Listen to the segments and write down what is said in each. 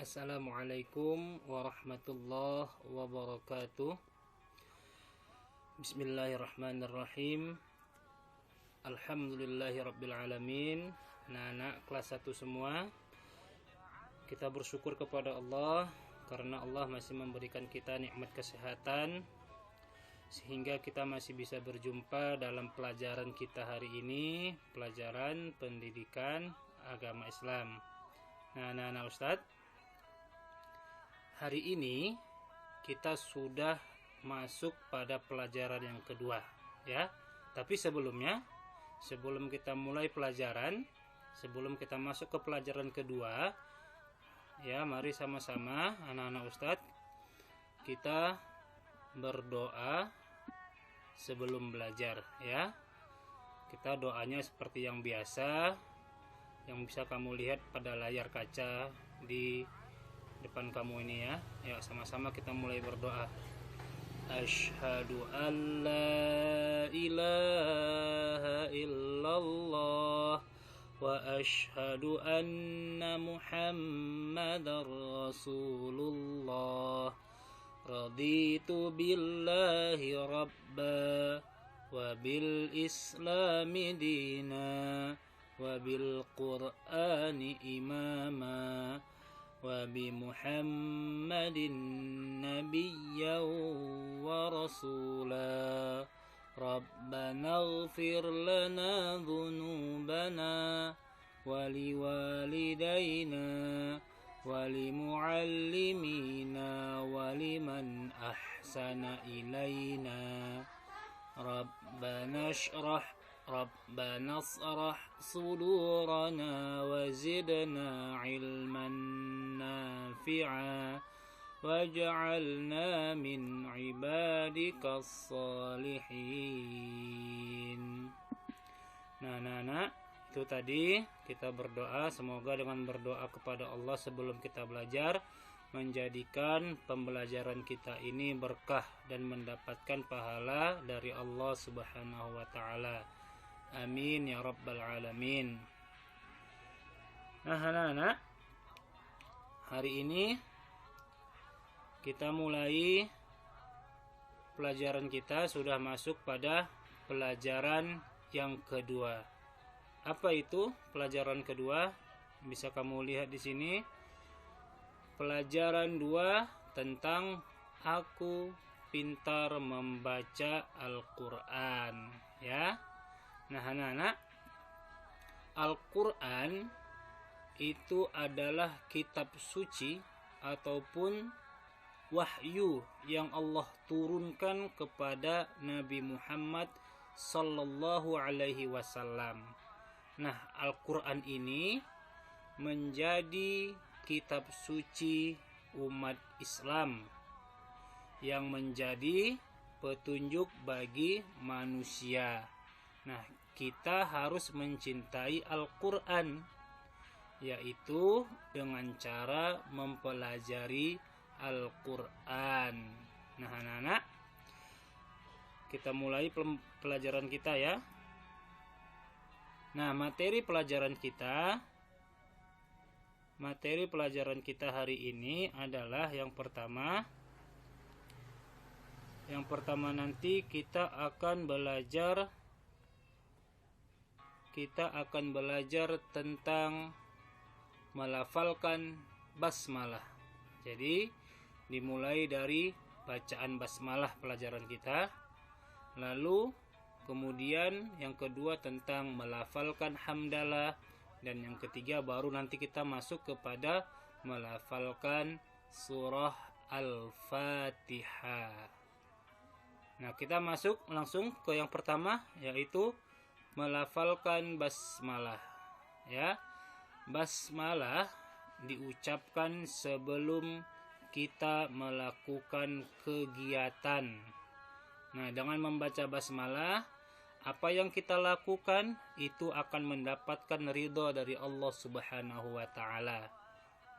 Assalamualaikum warahmatullahi wabarakatuh. Bismillahirrahmanirrahim. Alhamdulillahirrabbilalamin. Anak-anak kelas 1 semua, kita bersyukur kepada Allah karena Allah masih memberikan kita nikmat kesehatan sehingga kita masih bisa berjumpa dalam pelajaran kita hari ini, pelajaran pendidikan agama Islam. Nah, anak-anak Ustadz, hari ini kita sudah masuk pada pelajaran yang kedua, ya. Tapi sebelum kita mulai pelajaran, sebelum kita masuk ke pelajaran kedua, ya, mari sama-sama anak-anak Ustadz kita berdoa sebelum belajar, ya. Kita doanya seperti yang biasa, yang bisa kamu lihat pada layar kaca di depan kamu ini, ya. Ya, sama-sama kita mulai berdoa. Asyhadu an la ilaha illallah wa asyhadu anna Muhammadar Rasulullah. Raditu billahi rabba wa bil islami dina wa bil qur'ani imama wa bi Muhammadin nabiyyan wa rasula. Rabbana ighfir lana dhunubana wa liwalidayna wa limuallimina wa liman ahsana ilayna. Rabbana asrah sudurana wa zidna ilman nafi'a waj'alna min ibadikas salihin. Nah, itu tadi kita berdoa, semoga dengan berdoa kepada Allah sebelum kita belajar menjadikan pembelajaran kita ini berkah dan mendapatkan pahala dari Allah Subhanahu wa taala. Amin ya rabbal alamin. Nah, anak-anak, hari ini kita mulai pelajaran kita, sudah masuk pada pelajaran yang kedua. Apa itu pelajaran kedua? Bisa kamu lihat di sini. Pelajaran 2 tentang aku pintar membaca Al-Qur'an, ya. Nah, anak-anak, Al-Qur'an itu adalah kitab suci ataupun wahyu yang Allah turunkan kepada Nabi Muhammad sallallahu alaihi wasallam. Nah, Al-Qur'an ini menjadi kitab suci umat Islam yang menjadi petunjuk bagi manusia. Nah, kita harus mencintai Al-Qur'an, yaitu dengan cara mempelajari Al-Qur'an. Nah, anak-anak, kita mulai pelajaran kita, ya. Nah, materi pelajaran kita hari ini adalah yang pertama nanti kita akan belajar tentang melafalkan basmalah. Jadi dimulai dari bacaan basmalah pelajaran kita, lalu kemudian yang kedua tentang melafalkan hamdalah, dan yang ketiga baru nanti kita masuk kepada melafalkan surah Al-Fatihah. Nah, kita masuk langsung ke yang pertama, yaitu melafalkan basmalah, ya. Basmalah diucapkan sebelum kita melakukan kegiatan. Nah, dengan membaca basmalah, apa yang kita lakukan itu akan mendapatkan ridho dari Allah Subhanahu wa taala.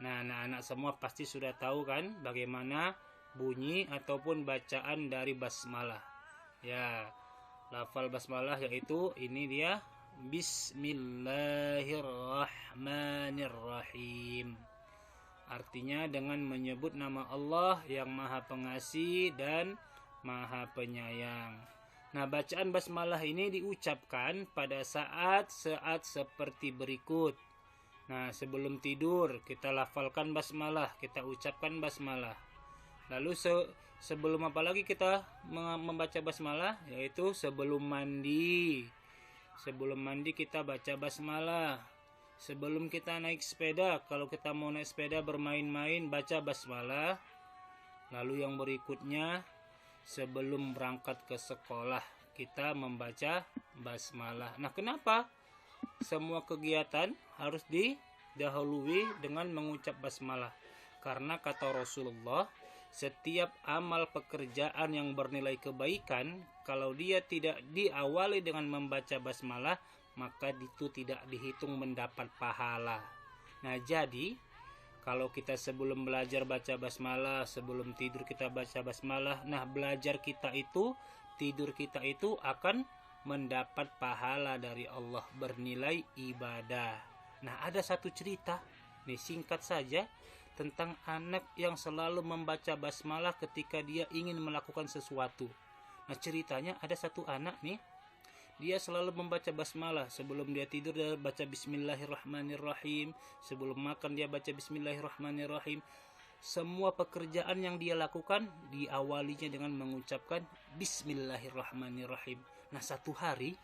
Nah, anak-anak semua pasti sudah tahu kan bagaimana bunyi ataupun bacaan dari basmalah. Ya, lafal basmalah yaitu ini dia, Bismillahirrahmanirrahim. Artinya dengan menyebut nama Allah yang Maha Pengasih dan Maha Penyayang. Nah, bacaan basmalah ini diucapkan pada saat-saat seperti berikut. Nah, sebelum tidur kita lafalkan basmalah, kita ucapkan basmalah. Lalu sebelum apa lagi kita membaca basmalah, yaitu sebelum mandi. Sebelum mandi kita baca basmalah. Sebelum kita naik sepeda, kalau kita mau naik sepeda bermain-main, baca basmalah. Lalu yang berikutnya, sebelum berangkat ke sekolah, kita membaca basmalah. Nah, kenapa semua kegiatan harus didahului dengan mengucap basmalah? Karena kata Rasulullah, setiap amal pekerjaan yang bernilai kebaikan, kalau dia tidak diawali dengan membaca basmalah, maka itu tidak dihitung mendapat pahala. Nah, jadi kalau kita sebelum belajar baca basmalah, sebelum tidur kita baca basmalah, nah belajar kita itu, tidur kita itu akan mendapat pahala dari Allah, bernilai ibadah. Nah, ada satu cerita, nih singkat saja, tentang anak yang selalu membaca basmalah ketika dia ingin melakukan sesuatu. Nah, ceritanya ada satu anak nih, dia selalu membaca basmalah. Sebelum dia tidur dia baca bismillahirrahmanirrahim. Sebelum makan dia baca bismillahirrahmanirrahim. Semua pekerjaan yang dia lakukan diawalinya dengan mengucapkan bismillahirrahmanirrahim. Nah, satu hari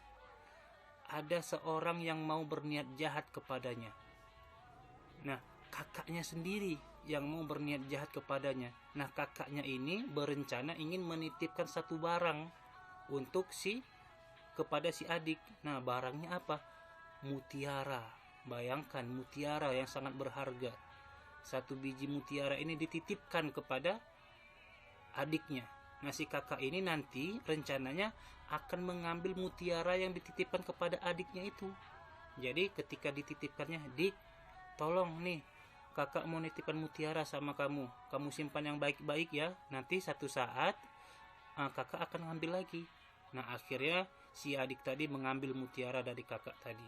ada seorang yang mau berniat jahat kepadanya. Nah, kakaknya sendiri yang mau berniat jahat kepadanya. Nah, kakaknya ini berencana ingin menitipkan satu barang untuk kepada si adik. Nah, barangnya apa? Mutiara. Bayangkan, mutiara yang sangat berharga. Satu biji mutiara ini dititipkan kepada adiknya. Nah, si kakak ini nanti rencananya akan mengambil mutiara yang dititipkan kepada adiknya itu. Jadi ketika dititipkannya, "Dik, tolong nih, kakak mau nitipkan mutiara sama kamu. Kamu simpan yang baik-baik ya. Nanti satu saat kakak akan ngambil lagi." Nah, akhirnya si adik tadi mengambil mutiara dari kakak tadi.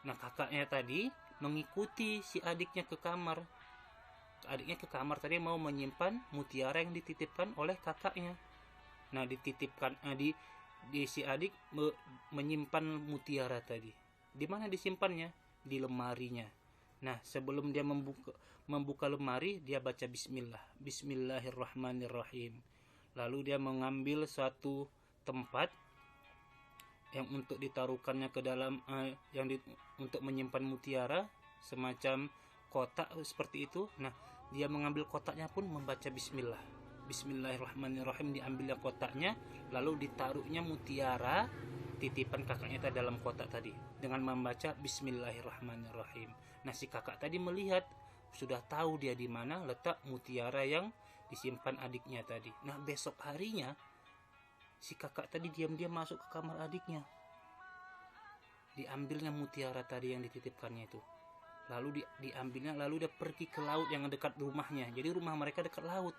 Nah, kakaknya tadi mengikuti si adiknya ke kamar. Adiknya ke kamar tadi mau menyimpan mutiara yang dititipkan oleh kakaknya. Nah, dititipkan si adik menyimpan mutiara tadi. Di mana disimpannya? Di lemarinya. Nah, sebelum dia membuka lemari, dia baca bismillah. Bismillahirrahmanirrahim. Lalu dia mengambil suatu tempat yang untuk ditaruhkannya ke dalam untuk menyimpan mutiara, semacam kotak seperti itu. Nah, dia mengambil kotaknya pun membaca bismillah. Bismillahirrahmanirrahim, diambilnya kotaknya, lalu ditaruhnya mutiara titipan kakaknya tadi dalam kotak tadi dengan membaca bismillahirrahmanirrahim. Nah, si kakak tadi melihat, sudah tahu dia di mana letak mutiara yang disimpan adiknya tadi. Nah, besok harinya si kakak tadi diam-diam masuk ke kamar adiknya. Diambilnya mutiara tadi yang dititipkannya itu. Lalu diambilnya, lalu dia pergi ke laut yang dekat rumahnya. Jadi rumah mereka dekat laut.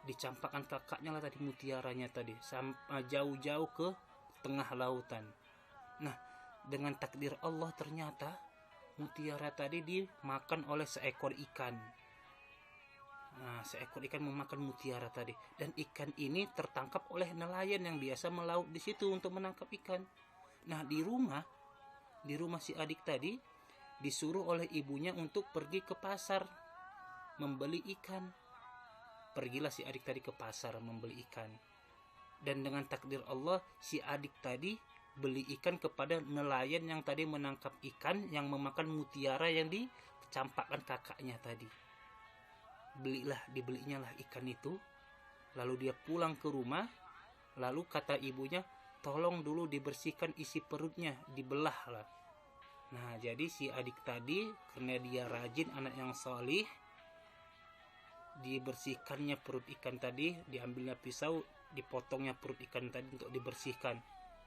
Dicampakkan kakaknya lah tadi mutiaranya tadi sampai jauh-jauh ke tengah lautan. Nah, dengan takdir Allah ternyata mutiara tadi dimakan oleh seekor ikan. Nah, seekor ikan memakan mutiara tadi, dan ikan ini tertangkap oleh nelayan yang biasa melaut di situ untuk menangkap ikan. Nah, di rumah si adik tadi disuruh oleh ibunya untuk pergi ke pasar membeli ikan. Pergilah si adik tadi ke pasar membeli ikan. Dan dengan takdir Allah, si adik tadi beli ikan kepada nelayan yang tadi menangkap ikan yang memakan mutiara yang dicampakkan kakaknya tadi. Dibelinya lah ikan itu. Lalu dia pulang ke rumah. Lalu kata ibunya, tolong dulu dibersihkan isi perutnya, dibelah lah. Nah, jadi si adik tadi karena dia rajin, anak yang salih, dibersihkannya perut ikan tadi, diambilnya pisau, dipotongnya perut ikan tadi untuk dibersihkan.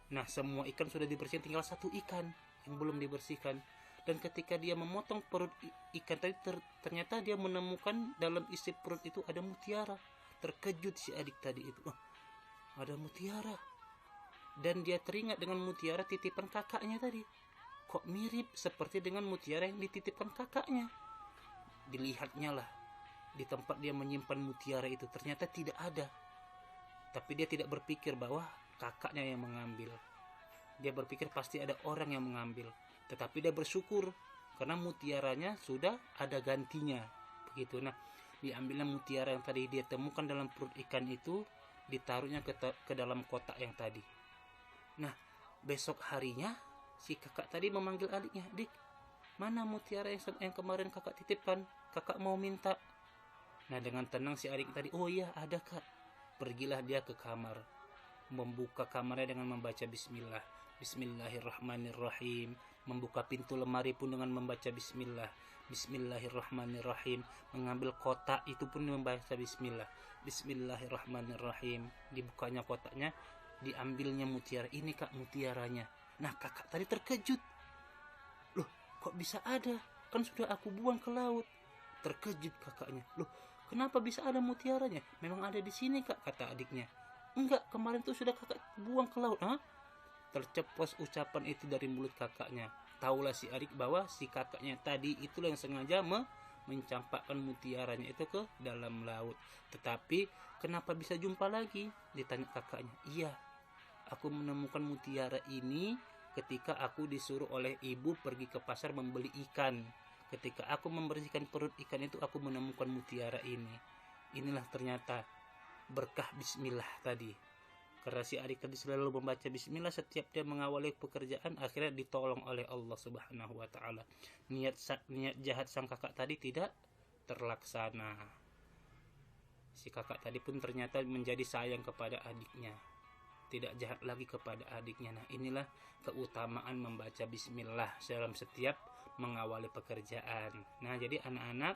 Nah, semua ikan sudah dibersihkan, tinggal satu ikan yang belum dibersihkan. Dan ketika dia memotong perut ikan tadi, ternyata dia menemukan dalam isi perut itu ada mutiara. Terkejut si adik tadi itu, ada mutiara. Dan dia teringat dengan mutiara titipan kakaknya tadi. Kok mirip seperti dengan mutiara yang dititipkan kakaknya. dilihatnya lah di tempat dia menyimpan mutiara itu ternyata tidak ada. Tapi dia tidak berpikir bahwa kakaknya yang mengambil. Dia berpikir pasti ada orang yang mengambil. Tetapi dia bersyukur karena mutiaranya sudah ada gantinya. Begitu. Nah, diambilnya mutiara yang tadi dia temukan dalam perut ikan itu, ditaruhnya ke dalam kotak yang tadi. Nah, besok harinya si kakak tadi memanggil adiknya, "Dik, mana mutiara yang kemarin kakak titipkan? Kakak mau minta." Nah, dengan tenang si adik tadi, "Oh iya, ada kak." Pergilah dia ke kamar, membuka kamarnya dengan membaca bismillah. Bismillahirrahmanirrahim. Membuka pintu lemari pun dengan membaca bismillah. Bismillahirrahmanirrahim. Mengambil kotak itu pun membaca bismillah. Bismillahirrahmanirrahim. Dibukanya kotaknya, diambilnya mutiara. "Ini kak mutiaranya." Nah, kakak tadi terkejut. "Loh, kok bisa ada? Kan sudah aku buang ke laut." Terkejut kakaknya. "Loh, kenapa bisa ada mutiaranya?" "Memang ada di sini kak," kata adiknya. "Enggak, kemarin tuh sudah kakak buang ke laut." "Hah?" Terceplos ucapan itu dari mulut kakaknya. Taulah si adik bahwa si kakaknya tadi itulah yang sengaja mencampakkan mutiaranya itu ke dalam laut. Tetapi kenapa bisa jumpa lagi? Ditanya kakaknya. "Iya, aku menemukan mutiara ini ketika aku disuruh oleh ibu pergi ke pasar membeli ikan. Ketika aku membersihkan perut ikan itu, aku menemukan mutiara ini. Inilah ternyata berkah bismillah tadi." Karena si adik tadi selalu membaca bismillah setiap dia mengawali pekerjaan, akhirnya ditolong oleh Allah Subhanahu wa taala. Niat jahat sang kakak tadi tidak terlaksana. Si kakak tadi pun ternyata menjadi sayang kepada adiknya. Tidak jahat lagi kepada adiknya. Nah, inilah keutamaan membaca bismillah dalam setiap mengawali pekerjaan. Nah, jadi anak-anak,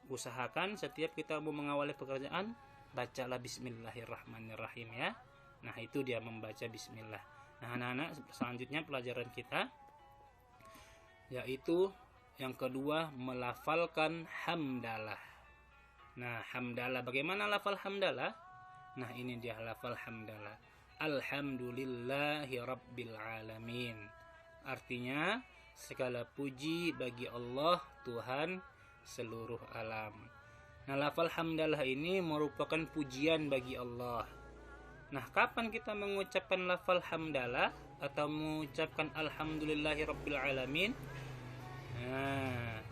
usahakan setiap kita mau mengawali pekerjaan, bacalah bismillahirrahmanirrahim ya. Nah, itu dia membaca bismillah. Nah, anak-anak, selanjutnya pelajaran kita yaitu yang kedua, melafalkan hamdalah. Nah, hamdalah, bagaimana lafal hamdalah? Nah, ini dia lafal hamdalah. Alhamdulillahi rabbil alamin. Artinya, segala puji bagi Allah, Tuhan seluruh alam. Nah, lafal hamdalah ini merupakan pujian bagi Allah. Nah, kapan kita mengucapkan lafal hamdalah atau mengucapkan alhamdulillahi rabbil alamin? Nah,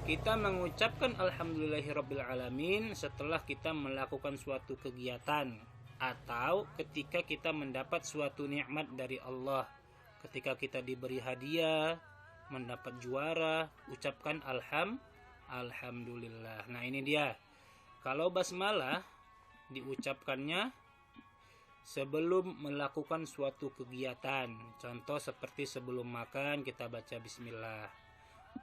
kita mengucapkan alhamdulillahi rabbil alamin setelah kita melakukan suatu kegiatan atau ketika kita mendapat suatu nikmat dari Allah. Ketika kita diberi hadiah, mendapat juara, ucapkan alhamdulillah. Nah, ini dia. Kalau basmalah diucapkannya sebelum melakukan suatu kegiatan. Contoh seperti sebelum makan kita baca bismillah.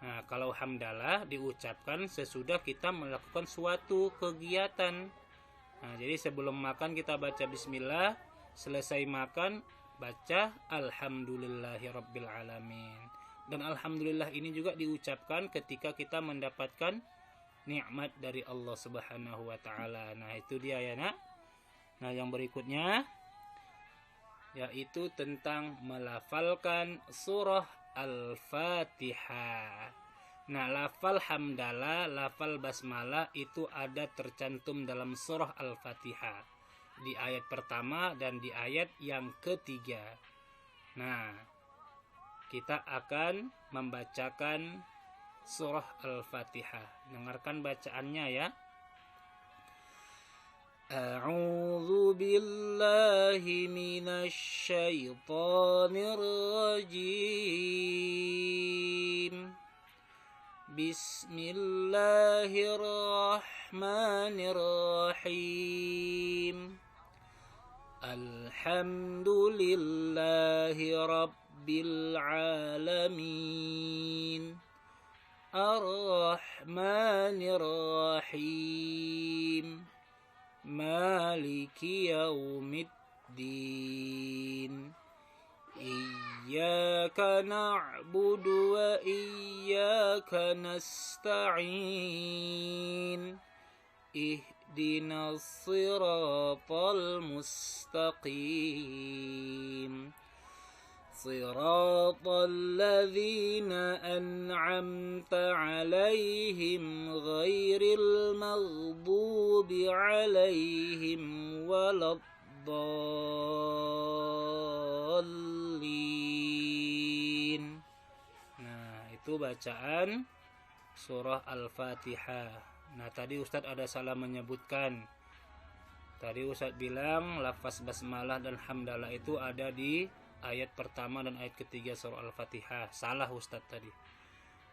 Nah, kalau hamdalah diucapkan sesudah kita melakukan suatu kegiatan. Nah, jadi sebelum makan kita baca bismillah, selesai makan baca alhamdulillahirabbil alamin. Dan alhamdulillah ini juga diucapkan ketika kita mendapatkan nikmat dari Allah Subhanahu wa taala. Nah, itu dia ya, Nak. Nah, yang berikutnya yaitu tentang melafalkan surah Al-Fatihah. Nah, lafal hamdalah, lafal basmalah itu ada tercantum dalam surah Al-Fatihah di ayat pertama dan di ayat yang ketiga. Nah, kita akan membacakan surah Al-Fatihah. Dengarkan bacaannya ya. A'udzu billahi minasy syaithanir rajim. Bismillahirrahmanirrahim. Alhamdulillahi rabbil alamin. Ar-Rahmanir-Rahim. Maliki yaumiddin. Iyyaka na'budu wa iyyaka nasta'in. Ihdinas siratal mustaqim. Siratal ladzina an'amta 'alaihim ghairil maghdubi 'alaihim waladdallin. Nah, itu bacaan surah Al-Fatihah. Nah, tadi Ustadz ada salah menyebutkan. Tadi Ustadz bilang lafaz basmalah dan hamdalah itu ada di ayat pertama dan ayat ketiga surah Al-Fatihah. Salah Ustadz tadi.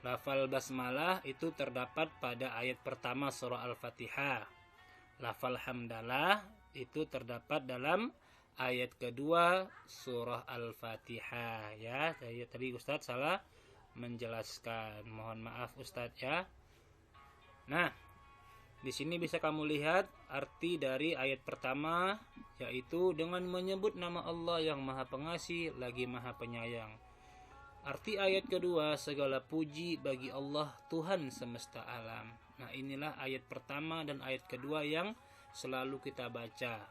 Lafal basmalah itu terdapat pada ayat pertama surah Al-Fatihah. Lafal hamdalah itu terdapat dalam ayat kedua surah Al-Fatihah. Ya, tadi Ustadz salah menjelaskan. Mohon maaf Ustadz ya. Nah, di sini bisa kamu lihat arti dari ayat pertama, yaitu dengan menyebut nama Allah yang Maha Pengasih lagi Maha Penyayang. Arti ayat kedua, segala puji bagi Allah Tuhan semesta alam. Nah, inilah ayat pertama dan ayat kedua yang selalu kita baca.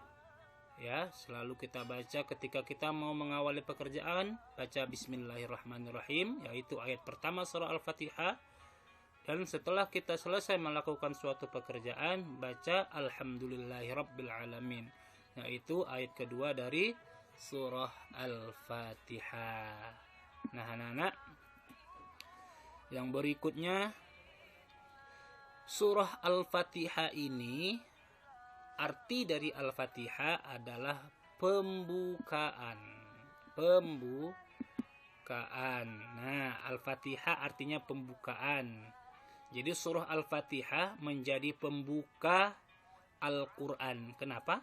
Ya, selalu kita baca ketika kita mau mengawali pekerjaan, baca Bismillahirrahmanirrahim, yaitu ayat pertama surah Al-Fatihah. Dan setelah kita selesai melakukan suatu pekerjaan, baca Alhamdulillahirrabbilalamin, yaitu ayat kedua dari surah Al-Fatihah. Nah, anak-anak, yang berikutnya, surah Al-Fatihah ini, arti dari Al-Fatihah adalah pembukaan. Nah, Al-Fatihah artinya pembukaan. Jadi surah Al-Fatihah menjadi pembuka Al-Quran. Kenapa?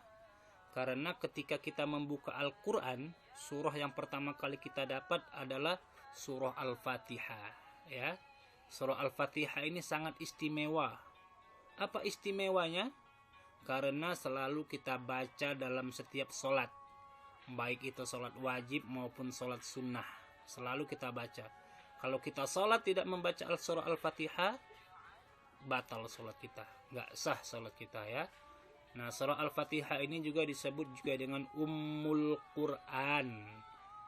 Karena ketika kita membuka Al-Quran, surah yang pertama kali kita dapat adalah surah Al-Fatihah. Ya, surah Al-Fatihah ini sangat istimewa. Apa istimewanya? Karena selalu kita baca dalam setiap sholat. Baik itu sholat wajib maupun sholat sunnah. Selalu kita baca. Kalau kita sholat tidak membaca surah Al-Fatihah, batal sholat kita, nggak sah sholat kita ya. Nah, surah Al-Fatihah ini juga disebut juga dengan Ummul Quran.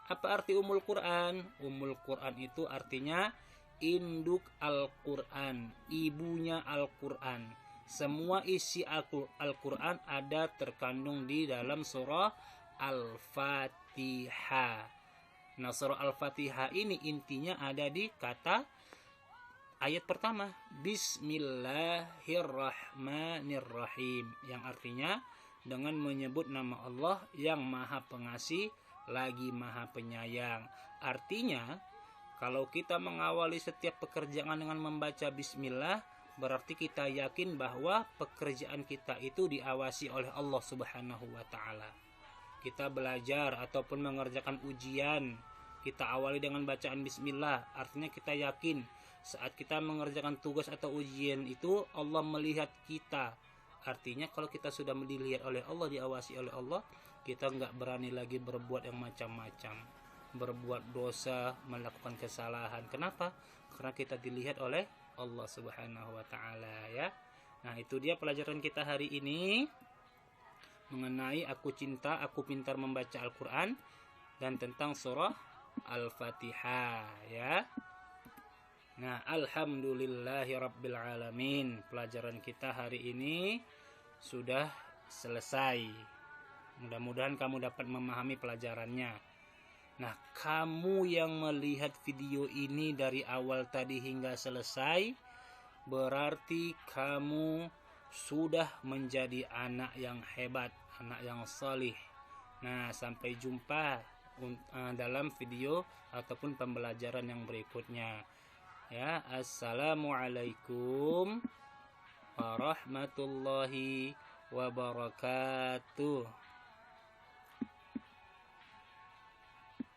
Apa arti Ummul Quran? Ummul Quran itu artinya induk Al-Quran, ibunya Al-Quran. Semua isi Al-Quran ada terkandung di dalam surah Al-Fatihah. Nah, surah Al-Fatihah ini intinya ada di kata ayat pertama, Bismillahirrahmanirrahim, yang artinya dengan menyebut nama Allah yang Maha Pengasih lagi Maha Penyayang. Artinya, kalau kita mengawali setiap pekerjaan dengan membaca Bismillah, berarti kita yakin bahwa pekerjaan kita itu diawasi oleh Allah Subhanahu wa Ta'ala. Kita belajar ataupun mengerjakan ujian, kita awali dengan bacaan Bismillah, artinya kita yakin saat kita mengerjakan tugas atau ujian itu Allah melihat kita. Artinya kalau kita sudah dilihat oleh Allah, diawasi oleh Allah, kita nggak berani lagi berbuat yang macam-macam, berbuat dosa, melakukan kesalahan. Kenapa? Karena kita dilihat oleh Allah Subhanahu wa Ta'ala ya. Nah, itu dia pelajaran kita hari ini mengenai aku cinta, aku pintar membaca Al-Quran, dan tentang surah Al-Fatihah ya. Nah, alhamdulillahirrabbilalamin. Pelajaran kita hari ini sudah selesai. Mudah-mudahan kamu dapat memahami pelajarannya. Nah, kamu yang melihat video ini dari awal tadi hingga selesai, berarti kamu sudah menjadi anak yang hebat, anak yang salih. Nah, sampai jumpa dalam video ataupun pembelajaran yang berikutnya. Ya, assalamualaikum warahmatullahi wabarakatuh.